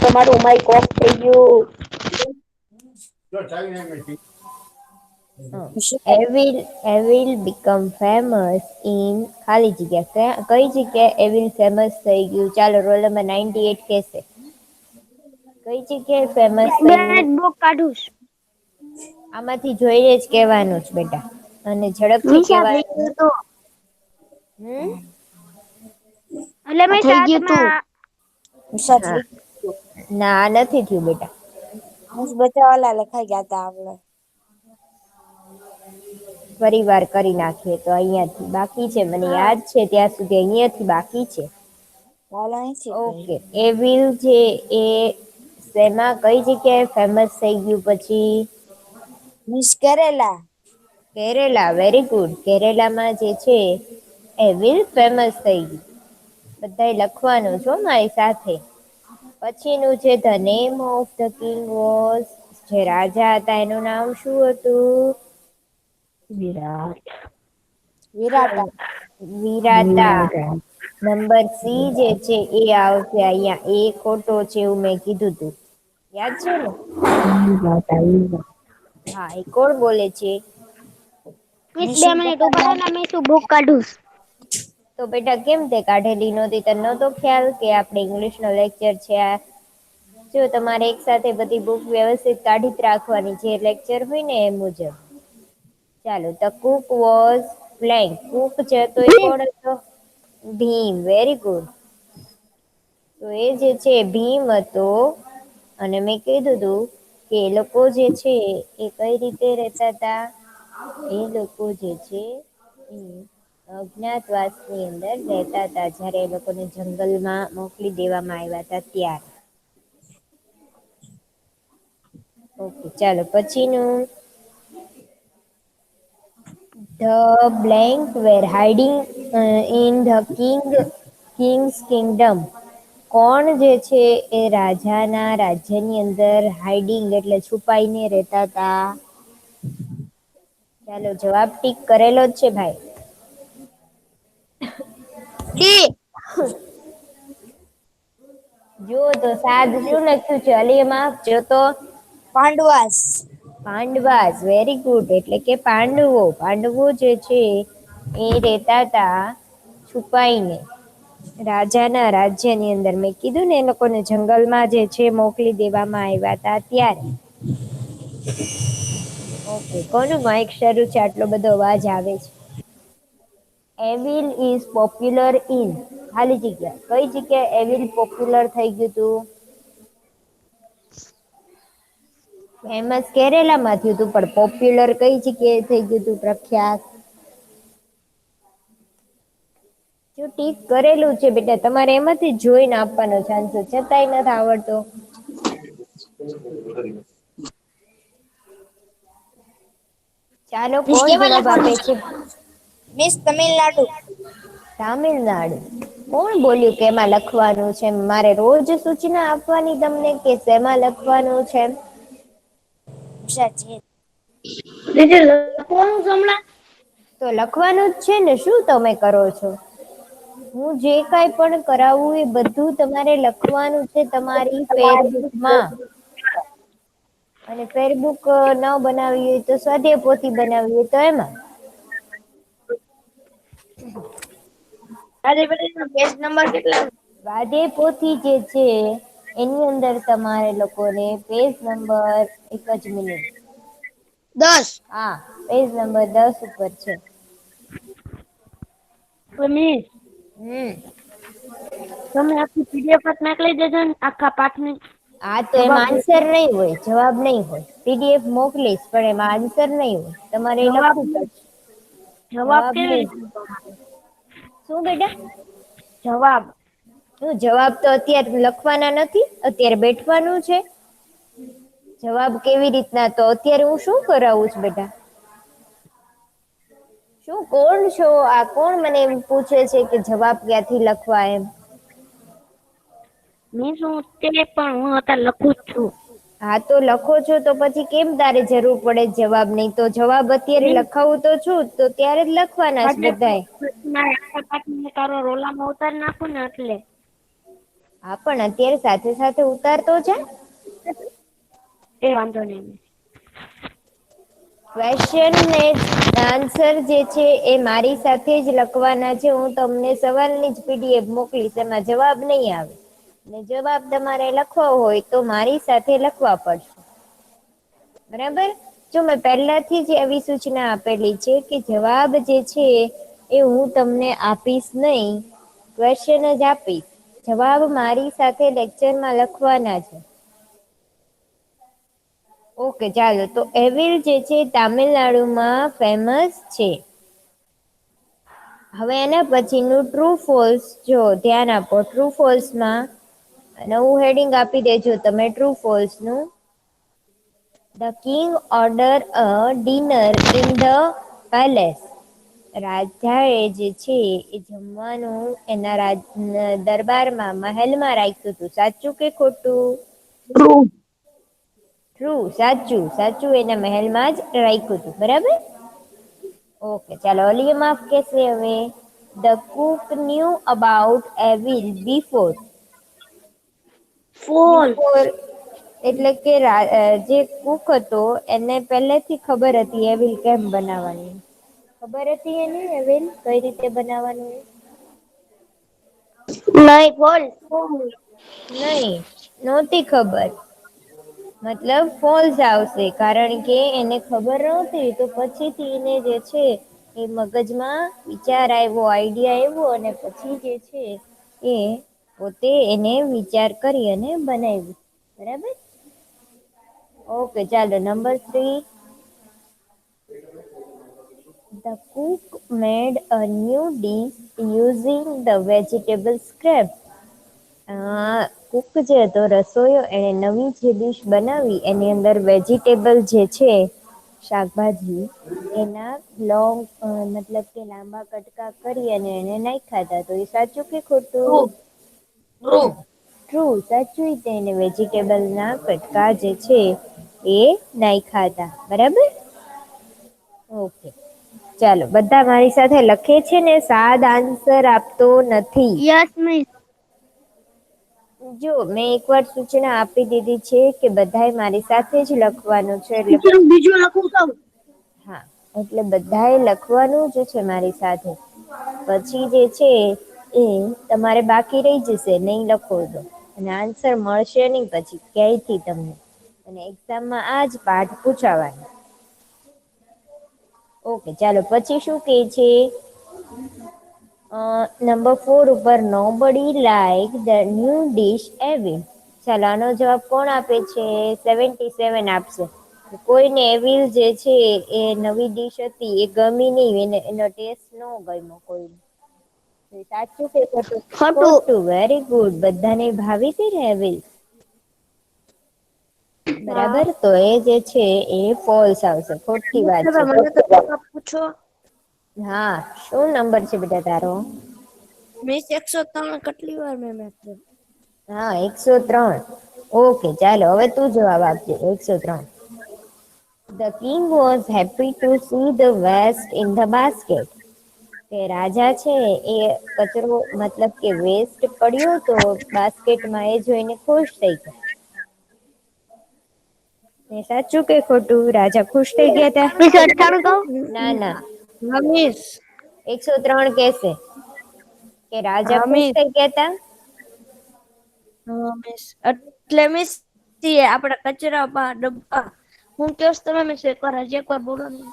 તમારું Mike of થઈ ગયું. એવિલ બીકમ ફેમસ ઇન ખાલી જગ્યા કઈ જગ્યા એવિલ ફેમસ થઈ ગયું ચાલો રોલ નંબર 98 કેસે કઈ જગ્યાએ ફેમસ બે થયું. બુક કાઢું આમાંથી જોઈને જ કેવાનું છે બેટા અને ઝડપથી નિશા થઈ કેવાનું. ગયું તું એટલે આ મેં થઈ ગયું તું સાતમાં નિશા હા થઈ ગયું. ના નથી થયું બેટા. બસ બચાવવાલા લખાઈ ગયા તા આપડે. ફરી વાર કરી નાખીએ તો અહિયાંથી બાકી છે મને યાદ છે ત્યાં સુધી અહિયાંથી બાકી છે. ચાલ અહીંથી કઈ ઓકે એવિલ છે એ શેમાં કઈ જગ્યાએ ફેમસ થઈ ગયું પછી. મિસ કરેલા. કેરેલા વેરી ગુડ કેરેલામાં જે છે એવિલ ફેમસ થઈ ગયું. બધાએ લખવાનું છો મારી સાથે. પછીનું છે the name of the king was જે રાજા હતા એનું નામ શું હતું. વિરાટ. વિરાટા વિરાટા. નંબર સી જે છે એ આવશે અહિયાં એ ખોટો છે એવું મેં કીધું તું. યાદ છે ને. હા એ કોણ બોલે છે. મિસ 2 મિનિટ નિશિતા ઉભા મેમ રહો ને મે શું બુક કાઢું. તો બેટા કેમ તે કાઢેલી નહોતી તને નતો ખ્યાલ કે આપણે ઇંગ્લિશ નો લેક્ચર છે આ. જો તમારે એક સાથે બધી બુક વ્યવસ્થિત કાઢી જ રાખવાની જે લેક્ચર હોય ને એ મુજબ. ચાલો the cook was blank cook છે તો એ કોણ હતો. Bhim very good. તો એ જે છે ભીમ હતો અને મેં કીધું તું કે એ લોકો જે છે એ કઈ રીતે રેતા હતા. એ લોકો જે છે અજ્ઞાતવાસ ની અંદર રહેતા હતા જયારે એ લોકોને જંગલમાં મોકલી દેવામાં આવ્યા હતા ત્યારે. ઓકે ચાલો પછીનું. The blank where hiding in the king's kingdom. કોણ જે છે એ રાજાના રાજ્યની અંદર હાઈડિંગ એટલે છુપાઈને રેતા તા. ચાલો જવાબ ટીક કરેલો જ છે ભાઈ. જી. જો તો સાદ શું લખ્યું છે અલીમાં જો તો. પાંડવાસ. પાંડવાસ વેરી ગુડ એટલે કે પાંડવો પાંડવો જે છે. એ રેતા તા છુપાઈને. રાજાના રાજ્યની અંદર મેં કીધું ને એ લોકોને જંગલમાં જે છે મોકલી દેવામાં આવ્યા હતા ત્યારે. ઓકે કોનું માઇક શરૂ છે આટલો બધો અવાજ આવે છે. એવિલ ઇઝ પોપ્યુલર ઇન ખાલી જગ્યા કઈ જગ્યા એવિલ પોપ્યુલર થઈ ગયું તું. ફેમસ કેરેલા માં થયું તું પણ પોપ્યુલર કઈ જગ્યાએ થઈ ગયું તું પ્રખ્યાત. જો ટીક કરેલું છે બેટા તમારે એમાંથી જોઈને આપવાનો ચાન્સ છતાંય નથી આવડતો. ચાલો મિસ કોણ કેમાં જવાબ આપે લખવાનું છે. મિસ તમિલનાડુ. તામિલનાડુ. કોણ બોલ્યું કે એમાં લખવાનું છે મારે રોજ સૂચના આપવાની તમને કે શેમાં લખવાનું છે. સાચી. કોણ હમણાં. તો લખવાનું જ છે ને શું તમે કરો છો. હું જે કઈ પણ કરાવું એ બધું તમારે લખવાનું છે તમારી ફેરબુકમાં. અને ફેરબુક ન બનાવી હોય તો સ્વાધ્યાય પોથી બનાવી હોય તો એમાં. અરે પેજ નંબર કેટલા. સ્વાધ્યાયપોથી જે છે. એની અંદર તમારે લોકોને પેજ નંબર એક જ મિનિટ. 10. હા પેજ નંબર 10 ઉપર છે. મિસ. હમ. તમે આખી પીડીએફ મોકલી દેજો ને આખા પાઠની. હા તો એમાં જવાબ આન્સર નહી હોય જવાબ નહી હોય પીડીએફ મોકલીશ પણ એમાં આન્સર નહી હોય. તમારે એ જવાબ લખવું પડશે જવાબ જવાબ કેવી નહી. રીતે શું બેટા. જવાબ. શું જવાબ તો અત્યારે લખવાના નથી અત્યારે બેઠવાનું છે. જવાબ કેવી રીતના તો અત્યારે હું શું કરાવું છું બેટા. શું કોણ છો આ કોણ મને એમ પૂછે છે કે જવાબ ક્યાંથી લખવા એમ. હું શું તે પણ હું અત્યારે લખું જ છું. હા તો લખો છો તો પછી કેમ તારે જરૂર પડે જવાબ નહી તો જવાબ અત્યારે મિસ લખાવું તો છું તો ત્યારે જ લખવાના છે બધાએ. મારે આખા પાઠ તારો રોલામાં ઉતારી નાખો ને એટલે. હા પણ અત્યારે સાથે સાથે ઉતારતો જા. એ વાંધો નહીં. ક્વેશ્ચન ને આન્સર જે છે એ મારી સાથે જ લખવાના છે. હું તમને સવાલની જ પીડીએફ મોકલીશ, એમાં જવાબ નહીં આવે. ને જવાબ તમારે લખવો હોય તો મારી સાથે લખવા પડશે. બરાબર. જો મેં પહેલાથી જ એવી સૂચના આપેલી છે કે જવાબ જે છે એ હું તમને આપીશ નહી, ક્વેશ્ચન જ આપીશ. જવાબ મારી સાથે લેક્ચરમાં લખવાના છે. ઓકે ચાલો. તો એવિલ જે છે તામિલનાડુમાં ફેમસ છે. હવે એના પછીનું ટ્રુ ફોલ્સ જો ધ્યાન આપો. ટ્રુ ફોલ્સમાં નવું હેડિંગ આપી દેજો તમે ટ્રુ ફોલ્સ નું. The king order a dinner in the palace. રાજા એ જે છે એ જમવાનું એના દરબારમાં મહેલમાં રાખ્યું હતું. સાચું કે ખોટું? ટ્રુ. ટ્રુ. સાચું. સાચું એના મહેલમાં જ રાખ્યું હતું. બરાબર. ઓકે ચાલો. અલી માફ કેસે હવે. The Cook new about evil before. Fall. Before એટલે કે જે કુક હતો એને પહેલેથી ખબર હતી એવિલ કેમ બનાવવાની. ખબર હતી એને એવિલ કઈ રીતે બનાવવાનું એ? નહીં ફોલ્સ. નહી નહોતી ખબર. મતલબ ફોલ્સ આવશે, કારણ કે એને ખબર નહોતી તો પછીથી એને જે છે એ મગજમાં વિચાર આવ્યો, આઈડિયા આવ્યો અને પછી જે છે એ પોતે એને વિચાર કરી અને બનાવ્યું. બરાબર. ઓકે ચાલો. Number 3. The cook made a new dish using the vegetable scrap. Cook જે હતો રસોઈયો એને નવી જે ડીશ બનાવી એની અંદર વેજીટેબલ જે છે શાકભાજી એના લોંગ મતલબ કે લાંબા કટકા કરી અને એને નાખ્યા હતા. તો એ સાચું કે ખોટું? ટ્રુ. ટ્રુ. સાચું. તેને વેજીટેબલ ના કટકા જે છે એ નાખ્યા હતા. બરાબર. ઓકે ચાલો. બધા મારી સાથે લખે છે ને? સાદ આન્સર આપતો નથી. Yes miss. જો મેં એકવાર સૂચના આપી દીધી છે કે બધાએ મારી સાથે જ લખવાનું છે. એટલે બીજું લખું છું. હા, એટલે બધાએ લખવાનું જ છે મારી સાથે. પછી જે છે એ તમારે બાકી રહી જશે નહીં લખો તો. અને આન્સર મળશે નહી પછી ક્યાંયથી તમને. અને એક્ઝામમાં આજ પાઠ પૂછાવાના. ઓકે ચાલો. પછી શું કે છે? નંબર 4 ઉપર નો બડી like the new dish evil. ચાલો આનો જવાબ કોણ આપે છે? 77 આપશે. કોઈને એવિલ જે છે એ નવી ડીશ હતી એ ગમી નહી, એનો ટેસ્ટ ન ગમ્યો કોઈને. સાચું કે ખોટું? ખોટું. Very good. બધાને ભાવી હતી ને એવિલ. બરાબર. તો એ જે છે એ ફોલ્સ આવશે. ખોટી વાત છે. મને તો પૂછો. હા, શું નંબર છે બેટા તારો? મિસ 103 કેટલી વાર મેમ આપ્યો? હા, 103. ઓકે ચાલો. હવે તું જવાબ આપજે. 103. The king was happy to see the waste in the basket. કે રાજા છે એ કચરો મતલબ કે વેસ્ટ પડ્યો તો બાસ્કેટમાં એ જોઈને ખુશ થઈ ગયા. સાચું કે ખોટું? રાજા ખુશ થઈ ગયા તા? મિસ 98 કહું? ના ના. હા મિસ. 103 કેસે કે રાજા હા ખુશ મિસ. થઈ ગયા તા? હા મિસ. એટલે મિસ આપડા કચરા ડબ્બા હું કેસ તમે મિસ એકવાર બોલો ને.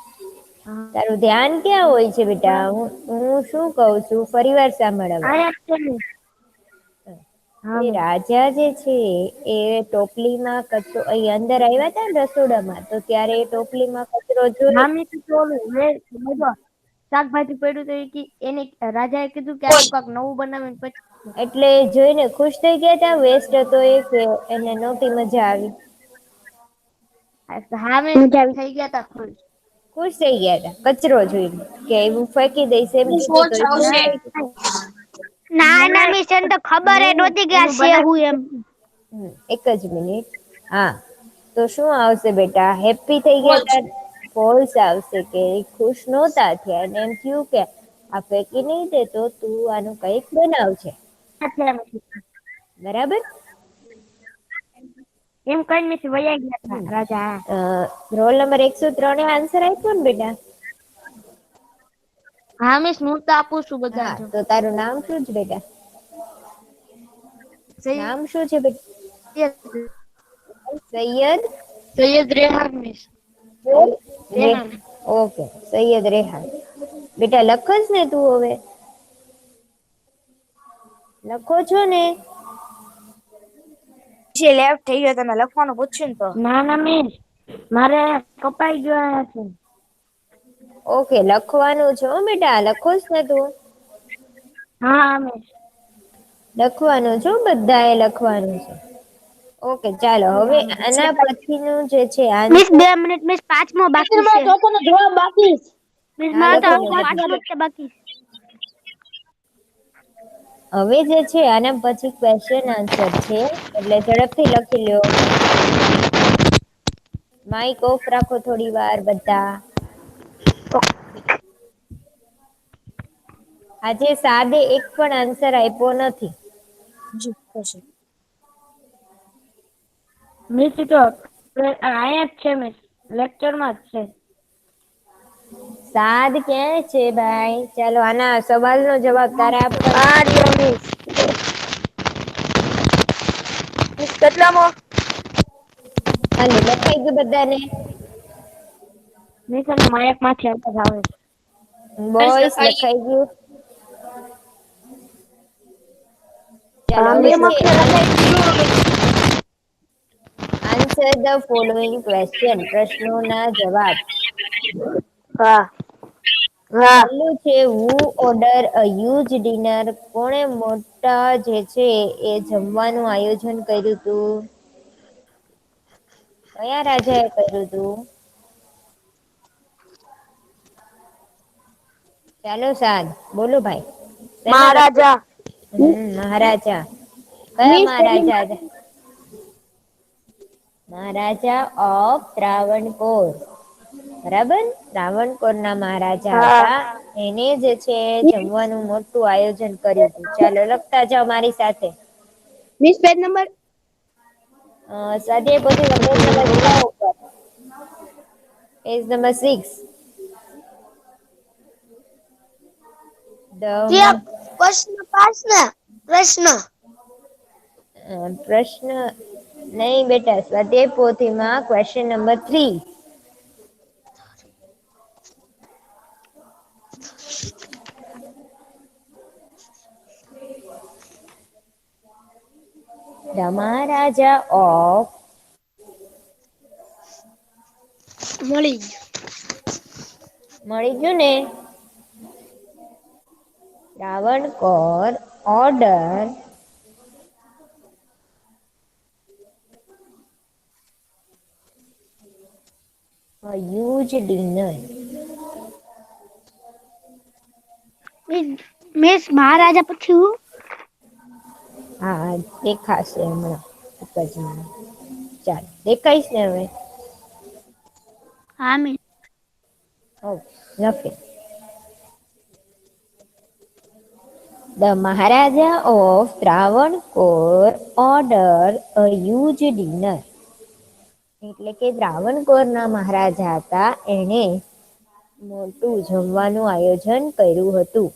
તારું ધ્યાન ક્યાં હોય છે બેટા? હું શું કઉ છું ફરી વાર સાંભળ હવે. આયા છે મિસ. હા એ મિસ. રાજા જે છે એ ટોપલીમાં કચરો અહીં અંદર આવ્યા હતા ને રસોડામાં, તો ત્યારે એ ટોપલીમાં કચરો જોઈ. હા મિસ શાકભાજી પડ્યું તો એને રાજા એ કીધું કે આનું કાક નવું બનાવે પછી એટલે જોઈને ખુશ થઈ ગયા તા વેસ્ટ હતો એ, કે એને નહોતી મજા આવી? હા મિસ થઈ ગયા તા ખુશ. ખુશ થઈ ગયા તા કચરો જોઈને, કે એવું ફેંકી દઈશ એમ કીધું તો એ ખુશ થઈ ગયા. ના ના મિસ એને તો ખબર એ નહોતી કે આ છે હું એમ. એક જ મિનિટ. હા, તો શું આવશે બેટા? હેપી થઈ ગયા તા? ફોલ્સ આવશે, કે ખુશ નહોતા થયા અને એમ થયું કે આ ફેંકી નહીં દેતો, તું આનું કંઈક બનાવજે. બરાબર. એમ કઈ નથી વયા ગયા હતા રાજા. રોલ નંબર 103 એ આન્સર આપ્યો ને બેટા? હા મિસ, હું તો આપું છું હા, બધા. તો તારું નામ શું છે બેટા? નામ શું છે બેટા? સૈયદ સૈયદ રેહાન મિસ. રેહાન. ઓકે, સૈયદ રેહાન. બેટા લખસ ને તું હવે? લખો છો ને? જે લેફ્ટ થઈ ગયો તમે લખવાનું પૂછ્યું ને તો. ના ના મિસ, મારે કપાઈ ગયો છે. ઓકે, લખવાનું છે હો બેટા, લખોસ ને તું? હા મિસ. લખવાનું છે, બધાએ લખવાનું છે. ઓકે, ચાલો હવે આના પછીનું જે છે મિસ આન્સર. 2 મિનિટ, મિસ 5મો બાકી છે. જવાબ બાકી. મિસ હા, મારો તો લખો હવે ને 5મો જ બાકી છે. હવે જે છે આના પછી ક્વેશ્ચન આન્સર છે, એટલે ઝડપથી લખી લ્યો. માઇક ઓફ રાખો થોડી વાર બધા. આજે સાદે એક પણ આન્સર આપ્યો નથી. જી થશે. મિસ તો અહીંયા જ છે મિસ, લેક્ચરમાં જ છે. સાદ ક્યાં છે ભાઈ? ચાલો આના સવાલનો જવાબ તારે આપવાનો. આ રહ્યો મિસ. મિસ કેટલામાં? હાલો, લખાઈ ગયું બધાને? મિસ અને માયકમાંથી અવાજ આવે છે. બોયસ લખાઈ ગયું? ચાલો હા હવે મિસ. છે આન્સર ધ ફોલોઈંગ ક્વેશ્ચન. પ્રશ્નોના જવાબ. હા. હા. પહેલું છે હુ ઓર્ડર અ હ્યુજ ડિનર? કોણે મોટા જે છે એ જમવાનું આયોજન કર્યું હતું? કયા રાજા એ કર્યું હતું? ચાલો સાદ બોલો ભાઈ. શેમાં મહારાજા. મહારાજા. કયા મિસ મહારાજા હતા? મહારાજા ઓફ ત્રાવણકોર. બરાબર, ત્રાવણકોર ના મહારાજા હા. હતા. એને જે છે જમવાનું મોટું આયોજન કર્યું હતું. ચાલો લખતા જાઓ મારી સાથે. Miss page number. સ્વાધ્યાય પોથીમાં પેજ નંબર 6 ઉપર. Page number 6. ત્યાં પ્રશ્ન 5 ને પ્રશ્ન. પ્રશ્ન નહીં બેટા, સ્વાધ્યાય પોથીમાં question number 3. The Maharaja of મળી ગયું. મળી ગયું ને? Travancore order a huge dinner. Miss maharaja પછી હું? હા, દેખાશે હમણાં. ચાલો, દેખાઈશ ને હવે? હા મિસ. લખે. The Maharaja of Travancore ordered a huge dinner. એટલે કે ત્રાવણકોર ના મહારાજા હતા, એને મોટું જમવાનું આયોજન કર્યું હતું.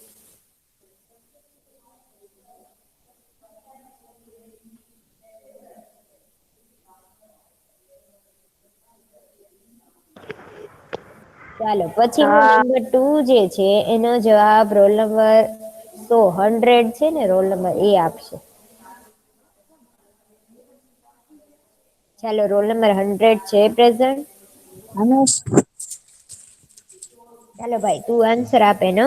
ચાલો પછીનું હા. નંબર 2 જે છે એનો જવાબ રોલ નંબર 100 છે ને, રોલ નંબર એ આપશે. ચાલો, રોલ નંબર 100 છે પ્રેઝન્ટ? ચાલો ભાઈ, તું આન્સર આપે ને.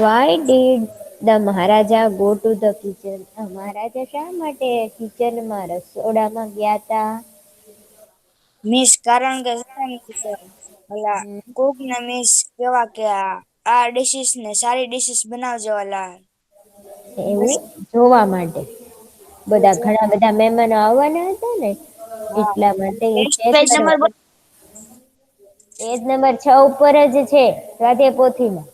Why did the maharaja go to the kitchen? Maharaja શા માટે કિચનમાં, રસોડામાં ગયા તા? મિસ કારણ કે ઓલા કોક ના મિસ કેવા કે આ ડિશિસ ને સારી ડિશિસ બનાવજો ઓલા. એવું જોવા માટે. બધા ઘણા બધા મહેમાનો આવવાના હતા ને, હા. એટલા માટે નેક્સ્ટ ચેક પેજ નંબર કરવા. પેજ નંબર 6 ઉપર જ છે સ્વાધ્યાય પોથીમાં.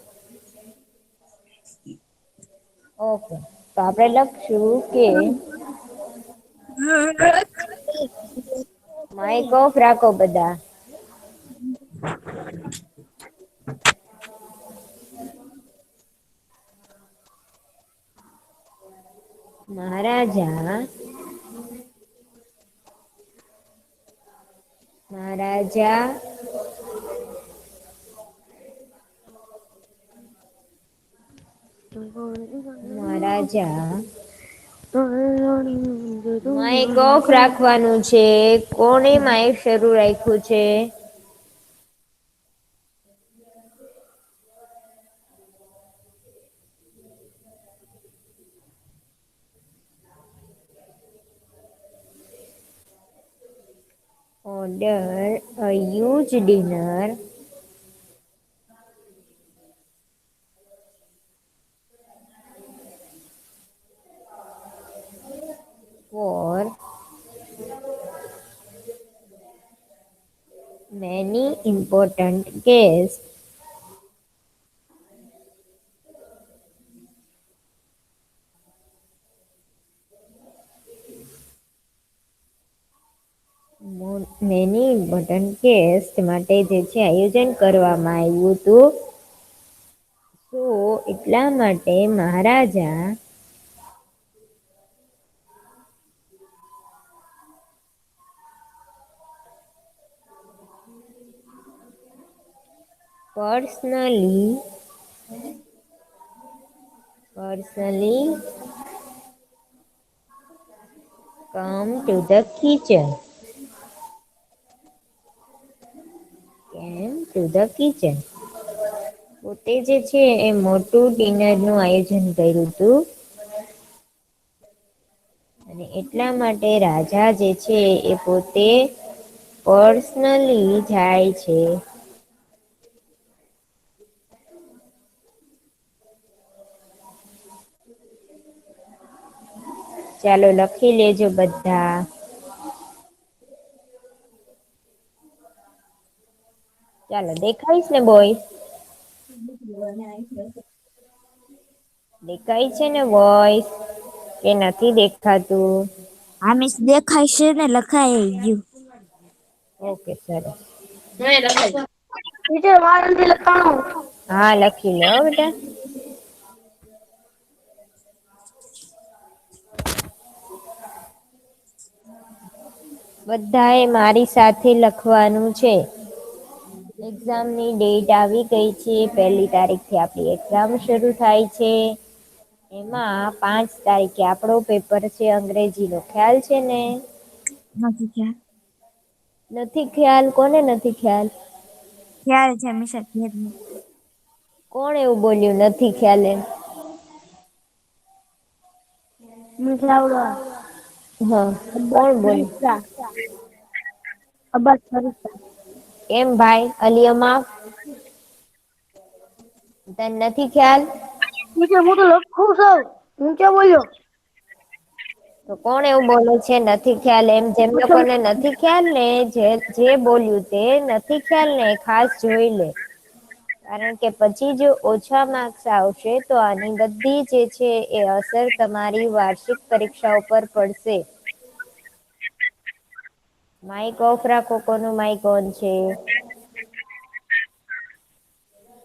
ઓકે, તો આપણે લખશું કે માઇક ઓફ રાખો બધા. મહારાજા મહારાજા મહારાજા માઇક ઓફ રાખવાનું છે. કોણે માઇક શરૂ રાખ્યું છે? Order a huge dinner for many important guests. Many important guests માટે જે છે આયોજન કરવામાં આવ્યું હતું. તો એટલા માટે મહારાજા personally come to the kitchen. પોતે જે છે એ મોટું ડિનરનું આયોજન કર્યું હતું અને એટલા માટે રાજા જે છે એ પોતે પર્સનલી જાય છે. ચાલો લખી લેજો બધા. ચાલો દેખાઈશ ને બોય? દેખાય છે ને વોઇસ કે નથી દેખાતું? હા મિસ દેખાય છે ને, લખાય ગયું. ઓકે સરસ. ટીચર મારે નથી લખવાનું. હા લખી લે હો બેટા. બધાએ મારી સાથે લખવાનું છે. એક્ઝામની ડેટ આવી ગઈ છે. 1 તારીખથી આપણી એક્ઝામ શરૂ થાય છે. એમાં 5 તારીખે આપણો પેપર છે અંગ્રેજીનો. ખ્યાલ છે ને? નથી ખ્યાલ. નથી ખ્યાલ? કોને નથી ખ્યાલ? ખ્યાલ છે મિસ. કોણ એવું બોલ્યું નથી ખ્યાલ એમ? હા કોણ બોલ્યું? કેમ ભાઈ અલિયમા? તને નથી ખ્યાલ? ટીચર હું તો લખું છું. હું ક્યાં બોલ્યો? તો કોણ એવું બોલે છે નથી ખ્યાલ એમ? જેમ લોકોને નથી ખ્યાલ ને જે બોલ્યું તે નથી ખ્યાલ ને ખાસ જોઈ લે. કારણ કે પછી જો ઓછા માર્ક્સ આવશે તો આની બધી જે છે એ અસર તમારી વાર્ષિક પરીક્ષાઓ પર પડશે. માઇક ઓફ રાખો. કોનું માઇક ઓન છે?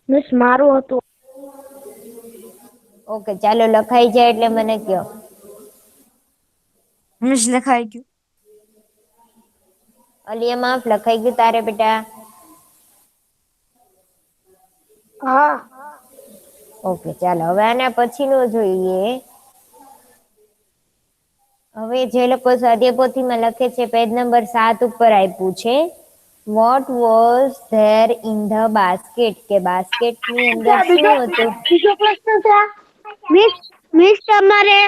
મિસ મારું હતું. ઓકે ચાલો લખાઈ જાય એટલે મને કહો. મિસ લખાઈ ગયું. અલિયમા લખાઈ ગયું તારે બેટા? હા. ઓકે ચાલો હવે આના પછીનો જોઈએ. હવે જે લોકો સ્વાધ્યાયપોથીમાં લખે છે પેજ નંબર 7 ઉપર આપ્યું છે. What was there in the basket? કે બાસ્કેટની અંદર શું હતું? બીજો પ્રશ્ન છે. મિસ તમારે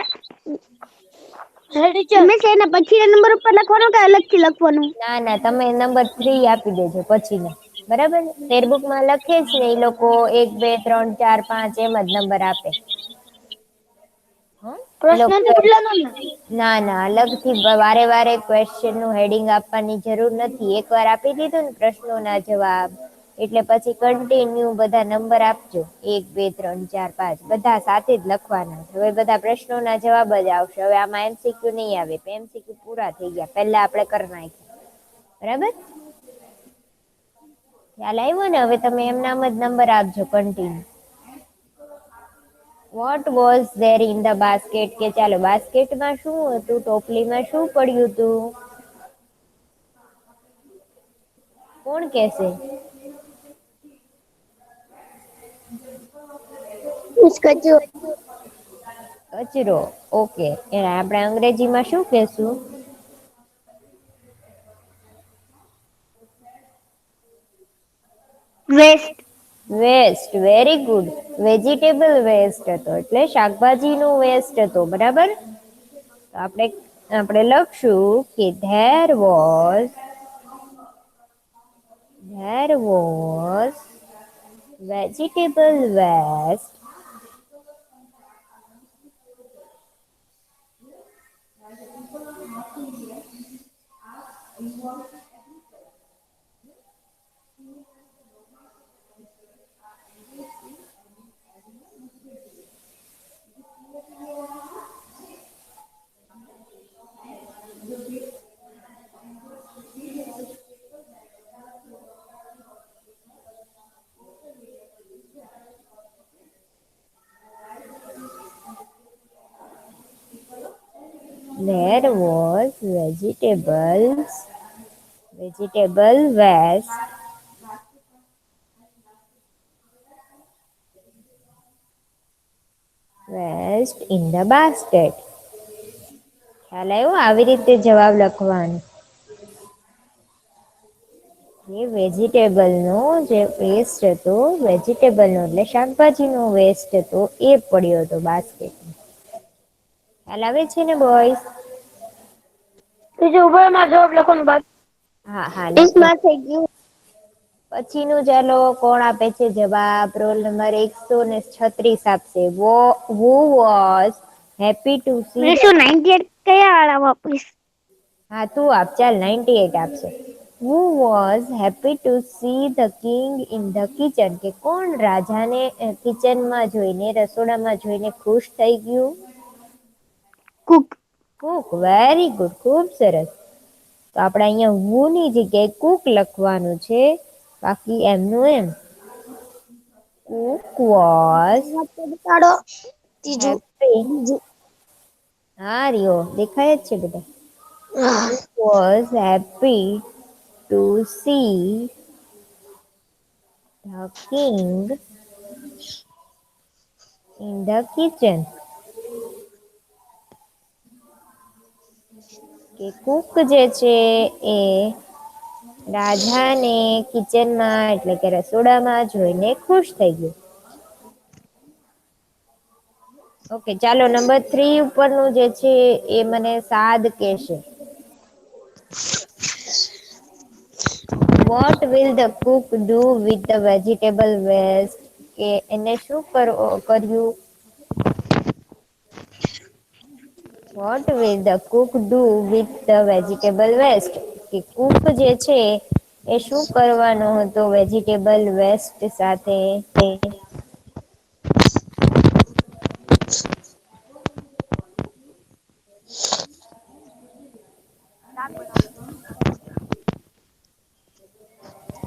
મિસ એના પછીના નંબર ઉપર લખવાનું કે અલગથી લખવાનું? ના ના તમે નંબર 3 આપી દેજો પછીનો. બરાબર? ટેરબુકમાં લખે જ ને એ લોકો 1 2 3 4 5 એમ જ નંબર આપે. પ્રશ્ન નથી બદલાનો ને? ના ના અલગથી વારે વારે ક્વેશ્ચન નું હેડિંગ આપવાની જરૂર નથી. એકવાર આપી દીધું ને પ્રશ્નોના જવાબ એટલે પછી કન્ટિન્યુ બધા નંબર આપજો 1 2 3 4 5 બધા સાથે જ લખવાના છે. હવે બધા પ્રશ્નોના જવાબ જ આવશે. હવે આમાં એમસીક્યુ નહીં આવે. એમસીક્યુ પૂરા થઈ ગયા, પહેલા આપણે કરી નાખ્યા. બરાબર, ખ્યાલ આવ્યો ને? હવે તમે એમનામ જ નંબર આપજો continue. What was there in the basket? કે ચાલો બાસ્કેટમાં શું હતું, ટોપલીમાં શું પડ્યું હતું? કોણ કહેશે? કચરો. ઓકે, એને આપણે અંગ્રેજીમાં શું કહેશું? Waste. Waste. Very good. Vegetable waste હતો એટલે શાકભાજીનું વેસ્ટ હતો. બરાબર, તો આપણે લખશું કે there was vegetable waste There was vegetable waste in the basket. ખ્યાલ આવ્યો? આવી રીતે જવાબ લખવાનો. એ વેજીટેબલનો જે વેસ્ટ હતો, વેજીટેબલનો એટલે શાકભાજીનો વેસ્ટ હતો, એ પડ્યો હતો બાસ્કેટમાં. ખ્યાલ આવે છે ને બોયસ? બીજું ઉભરમાં જવાબ લખવાનું બાકી. હા હા, ઈસમાં થઈ ગયું. પછીનું ચાલો, કોણ આપે છે જવાબ? રોલ નંબર 136 આપશે. Who was happy to see the... 98 કયા વાળા વાપરીશ? હા, તું આપ. ચાલ 98 આપશે. Who was happy to see the king in the kitchen? કે કોણ રાજાને કિચનમાં જોઈને, રસોડામાં જોઈને ખુશ થઈ ગયું? કુક. કુક. વેરી ગુડ, ખૂબ સરસ. તો આપણે અહીંયા who ની જગ્યાએ કુક લખવાનું છે, બાકી એમનું એમ. Cook was happy. હા રિયો, દેખાય જ છે બેટા. Was happy to see the king in the kitchen. કે કુક જે છે એ રાજાને કિચનમાં એટલે કે રસોડામાં જોઈને ખુશ થઈ ગયું. ઓકે, ચાલો નંબર 3 ઉપરનું જે છે એ મને સાદ કહેશે. What will the cook do with the vegetable waste? કે એને શું કર્યું? What will the cook do with the vegetable waste? કે કુક જે છે એ શું કરવાનો હતો વેજીટેબલ વેસ્ટ સાથે?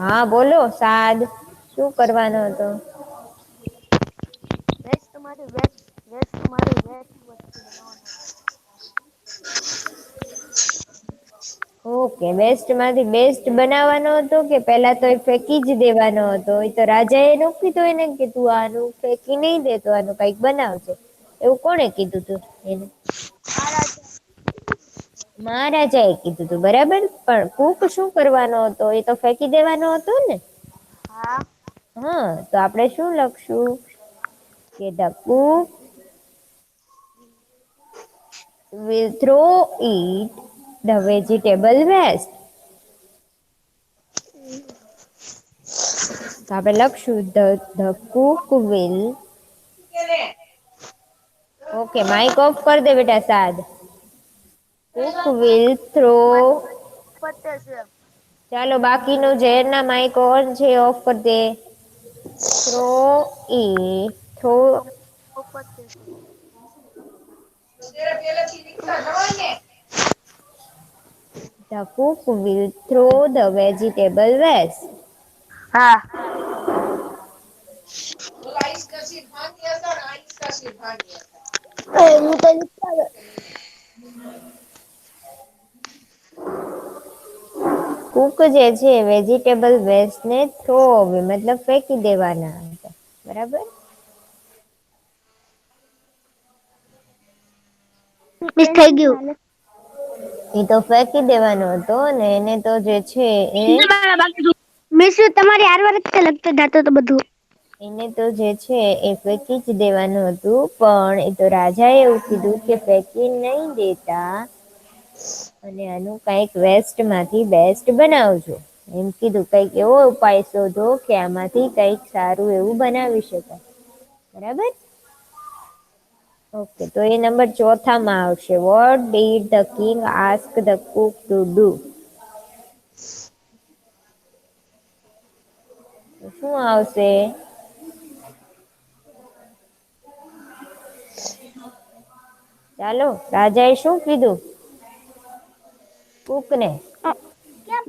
હા બોલો સાદ, શું કરવાનો હતો? ઓકે, બેસ્ટ માંથી બેસ્ટ બનાવવાનો હતો કે પેલા તો એ ફેંકી જ દેવાનો હતો? એ તો રાજાએ ન કીધું એને કે તું આનું ફેંકી નહીં દે, તો આનું કઈક બનાવજે, એવું કોણે કીધું તું એને? મહારાજાએ કીધું તું. બરાબર, પણ કુક શું કરવાનો હતો? એ તો ફેંકી દેવાનો હતો ને? હા, તો આપણે શું લખશું કે the cook will throw it the vegetable waste. તો આપણે લખશું the cook will... okay, mic off કર દે બેટા સાદ. Cook will throw... ચાલો બાકીનું જેરના માઇક ઓન છે ઓફ કરી દે. Throw a throw The cook will throw the vegetable waste. હા. કુક જે છે વેજીટેબલ વેસ્ટ ને થ્રો અવે મતલબ ફેંકી દેવાના બરાબર. મિસ થઈ ગયું. એ તો ફેંકી દેવાનો હતો ને એને તો જે છે એ મિસ તમારી હારવાર જ લગતો જાતો તો બધું. એને તો જે છે એ ફેંકી જ દેવાનું હતું પણ એ તો રાજા એ એવું કીધું કે ફેંકી નહીં દેતા અને આનું કઈક વેસ્ટ માંથી બેસ્ટ બનાવજો. એમ કીધું કઈક એવો ઉપાય શોધો કે આમાંથી કઈક સારું એવું બનાવી શકાય. બરાબર. ઓકે તો એ નંબર 4 માં આવશે. What did the king ask the Cook to do? શું આવશે? ચાલો રાજાએ શું કીધું કુક ને?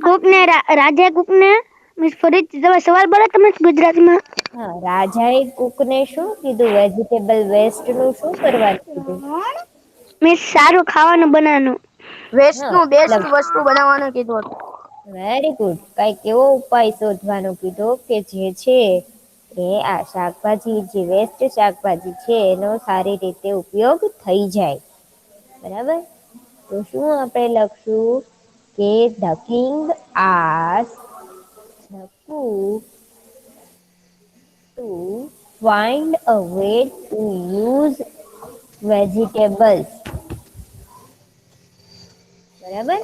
કુક ને રાજા કુક ને મિસ ફરી સવાલ બોલો તમે ગુજરાતીમાં. હા, રાજાએ કુક ને શું કીધું? વેજીટેબલ વેસ્ટ નું શું કરવાનું કીધું? મિસ સારું ખાવાનું બનાવવાનું. વેસ્ટ હા નું બેસ્ટ મતલબ વસ્તુ બનાવવાનું કીધું હતું. Very good. કઈક એવો ઉપાય શોધવાનો કીધો કે જે છે એ આ શાકભાજી જે વેસ્ટ શાકભાજી છે એનો સારી રીતે ઉપયોગ થઈ જાય. બરાબર. તો શું આપણે લખશું કે the king ask the Cook to find a way to use vegetables. બરાબર.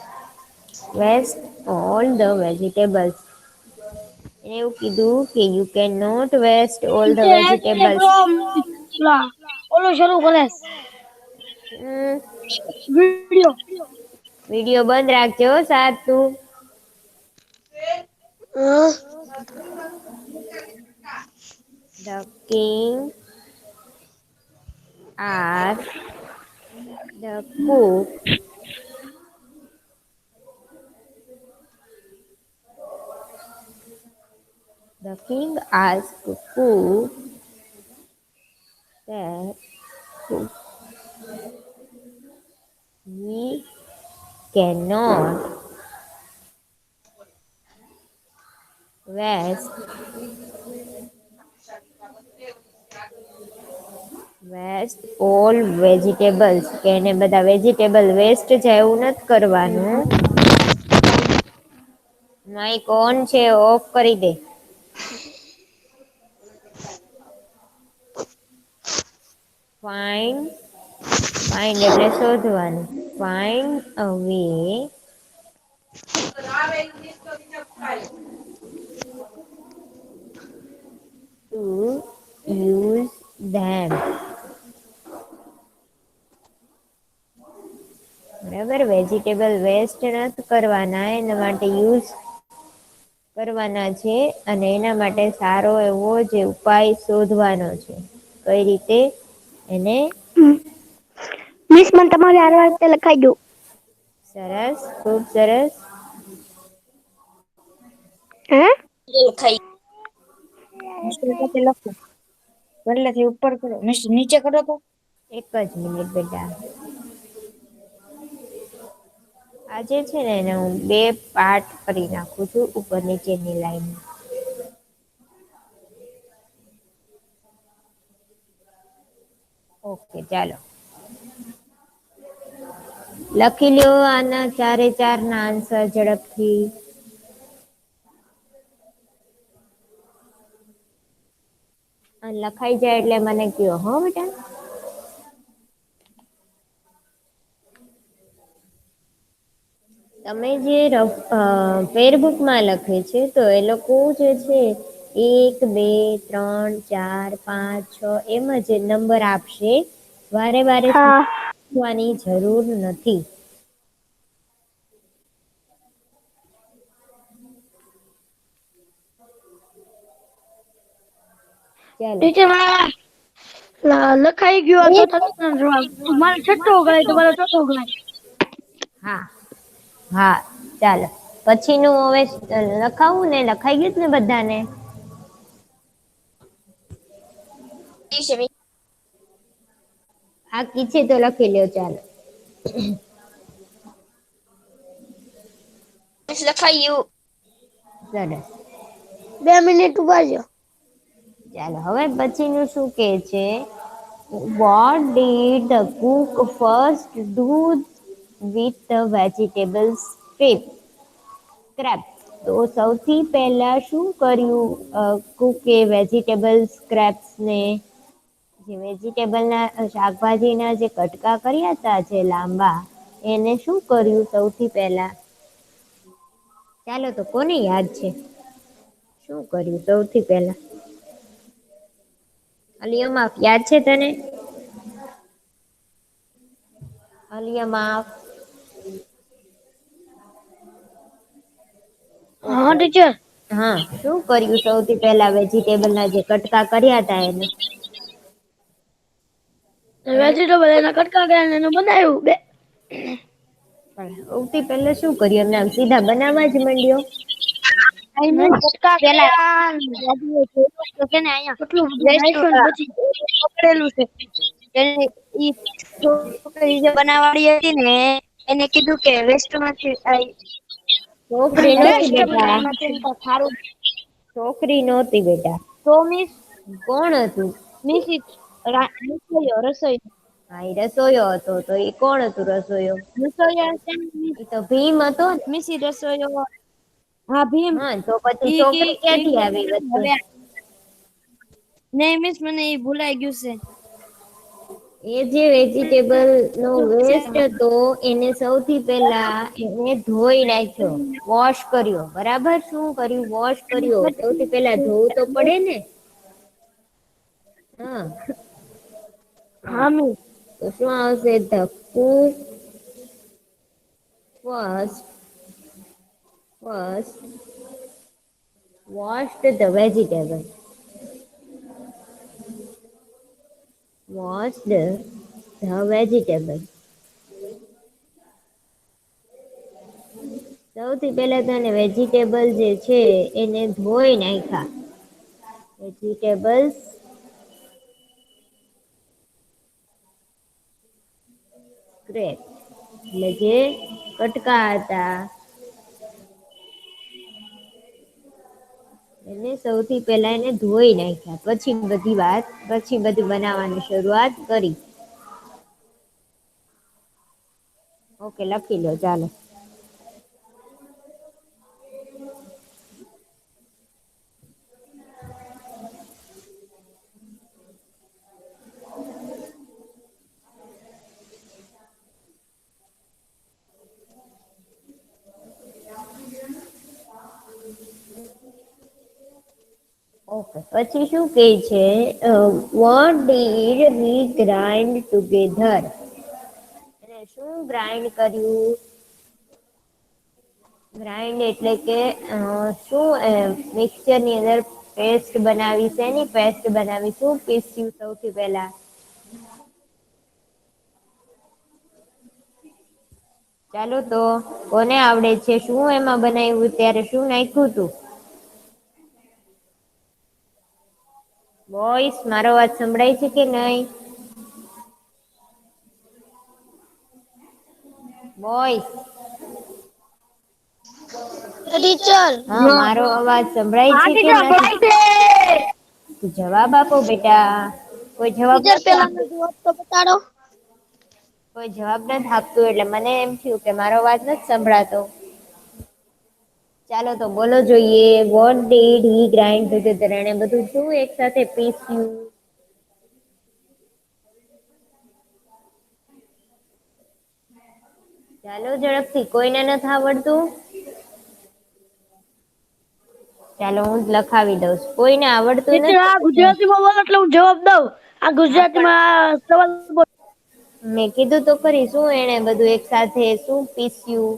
Waste all the vegetables. એવું કીધું કે you cannot waste all the vegetables. ઓલું શરૂ કરે હમ, વિડિયો. વિડિયો બંધ રાખજો સાત તું. The king asked the cook The king asked the cook that he cannot waste all vegetables. કે એને બધા વેજીટેબલ વેસ્ટ જાય એવું નથી કરવાનું. માઇક ઓન છે ઓફ કરી દે. ફાઇન્ડ ફાઇન્ડ એટલે શોધવાનું. Find a way to use them. બરાબર. વેજીટેબલ વેસ્ટ નથી કરવાના એના માટે યુઝ કરવાના છે અને એના માટે સારો એવો જે ઉપાય શોધવાનો છે. કઈ રીતે એને મિસ મને તમારી હારવાર લખાઈ દો. સરસ, ખૂબ સરસ. હે લખો પહેલેથી ઉપર કરો નીચે કરો તો એક જ મિનિટ બેટા. આજે છે ને એને હું 2 પાર્ટ કરી નાખું છું ઉપર નીચેની લાઈન. ઓકે ચાલો લખી લ્યો આના 4 ના આન્સર ઝડપથી. લખાઈ જાય એટલે મને કયો હો બેટા. તમે જે ફેરબુકમાં લખે છે તો એ લોકો જે છે 1 2 3 4 5 6 એમ જ નંબર આપશે. વારે વારે હા લખવાની જરૂર નથી. ચાલો ટીચર લખાઈ ગયો તો જવાબ મારે છઠ્ઠો ગણાય તો મારો ચોથો ગણાય. હા હા ચાલો પછીનું હવે લખાવું ને લખાઈ ગયું જ ને બધાને બાકી છે તો લખી લ્યો ચાલો લખાયું. સરસ 2 મિનિટ ઉભા રહ્યો. ચાલો હવે પછીનું શું કે છે what did the cook first do with the vegetables scrap તો સૌથી પહેલા શું કર્યું કુકે વેજીટેબલ સ્ક્રેપ્સ ને જે વેજીટેબલ ના શાકભાજીના જે કટકા કર્યા હતા જે લાંબા એને શું કર્યું સૌથી પહેલા ચાલો તો કોને યાદ છે શું કર્યું સૌથી પહેલા અલિયમ યાદ છે તને અલિયમ હા ટીચર. હા શું કર્યું સૌથી પહેલા વેજીટેબલ ના જે કટકા કર્યા હતા એને વેજીટેબલ એના કટકા કર્યા ને એનું બનાવ્યું બે. પણ સૌથી પહેલા શું કર્યું એમને આમ સીધા બનાવવા જ માંડ્યો કટકા પેલા કર્યા તો છે ને અહીંયા કેટલું બધું વેસ્ટ નાખ્યું ને પછી પકડેલું છે એને ઈ છોકરી જે બનાવવાળી હતી ને એને કીધું કે વેસ્ટ માંથી છોકરી નહોતી બેસ્ટ બેટા બનાવવામાંથી એમ તો સારું. છોકરી નહોતી બેટા તો મિસ કોણ હતું મિસ રસોઈ હા એ રસોયો હતો તો એ કોણ હતું રસોયો રસોઈયા છે ને મિસ એ તો ભીમ હતો ને મિસી રસોઈયો હા ભીમ હા તો પછી ઈ છોકરી ક્યાંથી આવી વચ્ચે હવે નહીં મિસ મને ઈ ભૂલાઈ ગયું છે એ જે વેજીટેબલ નો વેસ્ટ હતો એને સૌથી પહેલા એને ધોઈ નાખ્યો વોશ કર્યો બરાબર શું કર્યું વોશ કર્યો સૌથી પહેલા ધોવું તો પડે ને હા હા મિસ તો શું આવશે the Cook first washed the vegetable washed the vegetable સૌથી પહેલા તો એને વેજીટેબલ જે છે એને ધોઈ નાખ્યા વેજીટેબલ્સ સ્ક્રેપ એટલે જે કટકા હતા એને સૌથી પહેલા એને ધોઈ નાખ્યા પછી બધી બનાવવાની શરૂઆત કરી ઓકે લખી લો ચાલો ઓકે પછી શું કહે છે what did we grind together એને શું ગ્રાઇન્ડ કર્યું ગ્રાઇન્ડ એટલે કે શું મિક્સચર ની અંદર પેસ્ટ બનાવી છે એની પેસ્ટ બનાવી શું પીસ્યું સૌથી પહેલા ચાલો તો કોને આવડે છે શું એમાં બનાવ્યું ત્યારે શું નાખ્યું તું બોયસ મારો અવાજ સંભળાય છે કે નહીં બોયસ ટીચર હા મારો અવાજ સંભળાય હા છે કે ટીચર નથી બોલાય છે. જવાબ આપો બેટા કોઈ જવાબ ટીચર નથી પેલા આપતું જવાબ તો બતાડો. કોઈ જવાબ નથી આપતું એટલે મને એમ થયું કે મારો અવાજ નથી સંભળાતો ચાલો તો બોલો જોઈએ what did he grind together એને બધું શું એક સાથે પીસ્યું ચાલો ઝડપથી કોઈને નથી આવડતું ચાલો હું જ લખાવી દઉં છું કોઈને આવડતું ટીચર આ નથી ગુજરાતીમાં બોલો એટલે હું જવાબ દઉં. આ હા પણ ગુજરાતીમાં સવાલ બોલો. મેં કીધું તો ખરી શું એને બધું એક સાથે શું પીસ્યું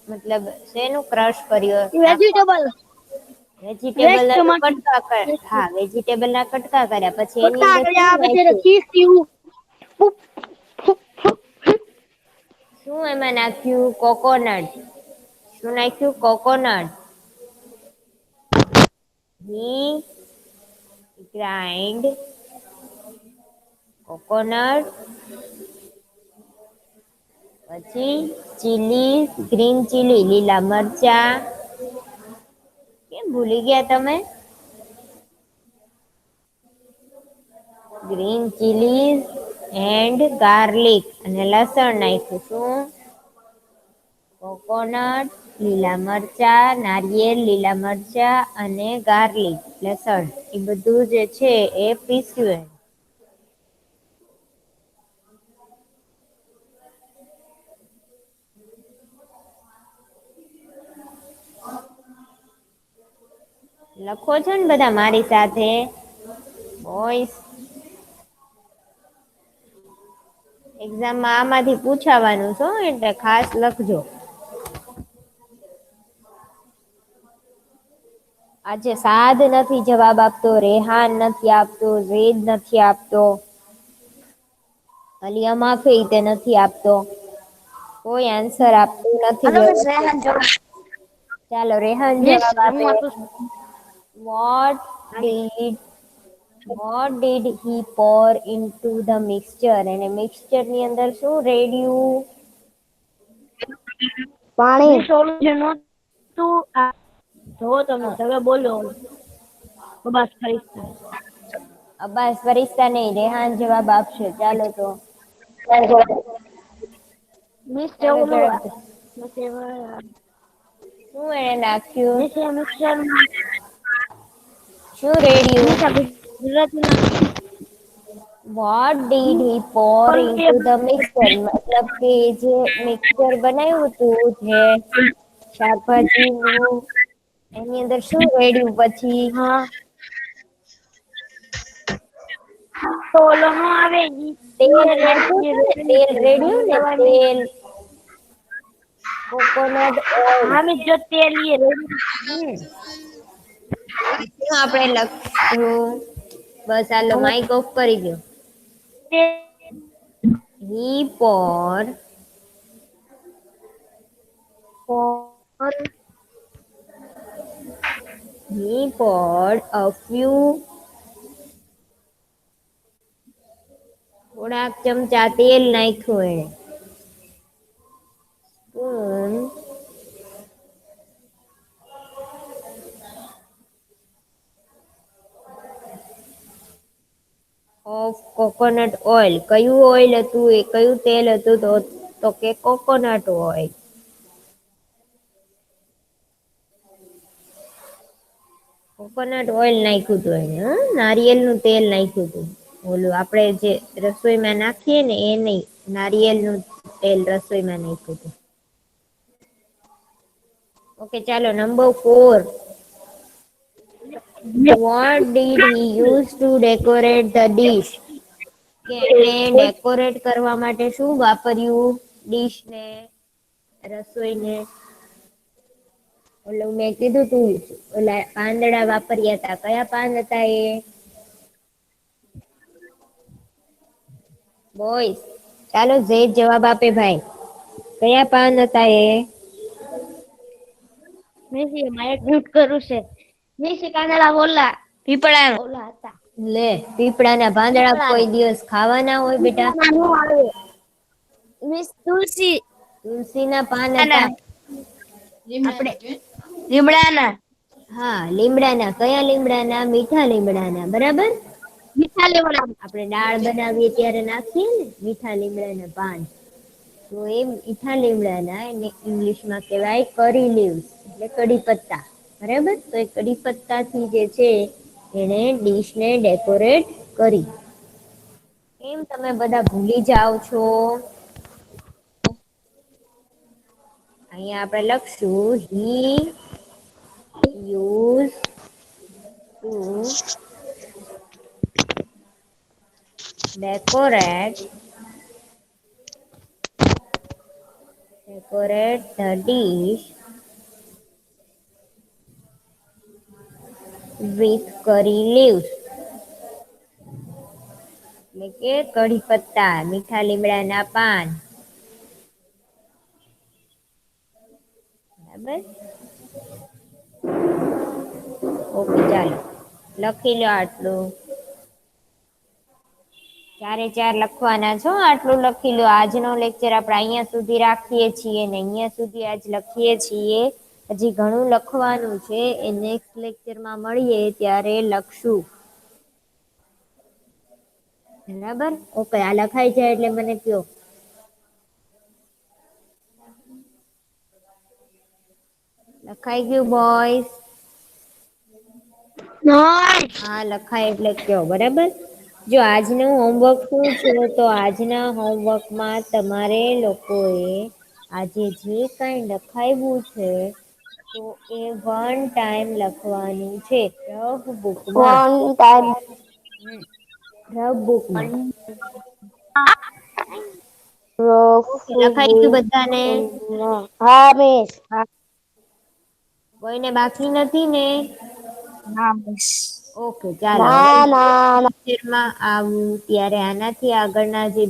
મતલબ શેનું ક્રશ કર્યું વેજીટેબલ વેજીટેબલ વેસ્ટ ના તો ટમાટર કટકા કર, હા વેજીટેબલ ના કટકા કર્યા, પછી એની કટકા અંદર શું કર્યા પછી નાખ્યું? શીખ્યું. શું એમાં નાખ્યું? કોકોનટ. શું નાખ્યું? કોકોનટ. He grind coconut. પછી ચીલી, ગ્રીન ચીલી, લીલા મરચા. કેમ ભૂલી ગયા તમે? ગ્રીન ચીલીઝ એન્ડ ગાર્લિક, અને લસણ નાખ્યું. શું? કોકોનટ, લીલા મરચા, નારિયેળ, લીલા મરચા અને ગાર્લિક, લસણ, એ બધું જે છે એ પીસ્યું. લખો છો ને બધા મારી સાથે? બોયસ, એક્ઝામમાં આમાંથી પૂછાવાનું છો, એટલે ખાસ લખજો. આજે સાદ નથી જવાબ આપતો, રેહાન નથી આપતો, ઝેદ નથી આપતો, અલી અમાફે તે નથી આપતો, કોઈ આન્સર આપતું નથી હાલો મિસ વ્યવસ્થિત. રેહાન જવાબ. ચાલો રેહાન મિસ જવાબ હું આપે. આપું છું. What did what did he pour into the mixture? અને મિક્સચર ની અંદર શું રેડ્યું? પાણી. મિસ ઓલું જે નહોતું આ જો તમે તમે બોલો બસ ફરીસ્તા. અબ્બાસ ફરિશ્તા નહીં, રેહાન જવાબ આપશે. ચાલો તો, મિસ જે ચાલો ઓલું ઝડપથી. શું એને નાખ્યું? મિસ એ મિક્સર શું રેડ્યું? મિસ આ ગુજરાતીમાં What did he pour into the mixture? મતલબ કે જે મિક્સચર બનાવ્યું હતું, જે શાકભાજીનું, એની અંદર શું રેડ્યું પછી? હા તો ઓલો નો આવે ઈ તેલ ઈ નાખ્યું જે છે ને, તેલ રેડ્યું ને, કહેવાય મિસ. તેલ, કોકોનટ ઓઇલ. હા મિસ જો તેલ ઈ હમ શું આપણે લખશું? બસ હાલો, માઇક ઓફ કરી દો. He poured a few, થોડાક ચમચા તેલ નાખ્યું એને. Spoon of coconut oil. કયું ઓઇલ હતું એ? કયું તેલ હતું? તો કે કોકોનટ ઓઇલ. કોકોનટ ઓઇલ નાખ્યું હતું એને, નારિયેળનું તેલ નાખ્યું હતું. ઓલું આપણે જે રસોઈમાં નાખીએ ને એ નહીં, નારિયેળનું તેલ રસોઈમાં નાખ્યું હતું. ઓકે ચાલો, number 4. What did he use to decorate the dish? કે એને ડેકોરેટ કરવા માટે શું વાપર્યું? ડીશ ને, રસોઈને. ઓલું મેં કીધું તું, ઓલા પાંદડા વાપર્યા હતા. કયા પાન હતા એ? બોયસ, ચાલો ઝેડ જવાબ આપે ભાઈ. કયા પાન હતા એ? મિસ એ માઇક મ્યુટ કરું છે. મિસ એ કાંદડા ઓલા પીપળા ઓલા હતા. લે, પીપળાના પાંદડા કોઈ દિવસ ખાવાના હોય બેટા? પીપળામાં નો આવે મિસ તુલસી તુલસીના પાન ના હતા. આપણે લીમડાના હા, લીમડાના. કયા લીમડાના? મીઠા લીમડાના, બરાબર. મીઠા લીમડા. આપણે દાળ બનાવીએ ત્યારે નાખીએ ને મીઠા લીમડાના પાન, તો એ મીઠા લીમડાના, એને ઇંગ્લિશમાં કહેવાય કરી લીવ્સ, એટલે કડી પત્તા, બરાબર. તો એ કડી પત્તાથી જે છે એને ડીશને ડેકોરેટ કરી. એમ તમે બધા ભૂલી જાઓ છો? અહીંયા આપણે લખશું he used to decorate the dish with curry leaves. એટલે કે કઢી પત્તા, મીઠા લીમડાના પાન. બરાબર. ઓકે ચાલો લખી લો આટલું. 4 એ 4 લખવાના છો. આટલું લખી લો. આજનો લેક્ચર આપણે અહીંયા સુધી રાખીએ છીએ ને અહીંયા સુધી આજ લખીએ છીએ. હજી ઘણું લખવાનું છે. એ નેક્સ્ટ લેક્ચરમાં મળીએ ત્યારે લખશું. બરાબર. ઓકે આ લખાઈ જાય એટલે મને કહો. લખાઈ ગયું બોયસ? હા લખાય એટલે કયો. બરાબર. જો આજનું હોમવર્ક શું છે તો આજના હોમવર્કમાં તમારે લોકોએ આજે જે કાંઈ લખાવ્યું છે તો એ 1 ટાઈમ લખવાનું છે રફ બુકમાં. રફ બુકમાં. ઓકે લખાઈ ગયું બધાને? હા મિસ. કોઈને બાકી નથી ને? ના મિસ. ઓકે ચાલો. ના ના લેક્ચરમાં આવું ત્યારે આનાથી આગળના જે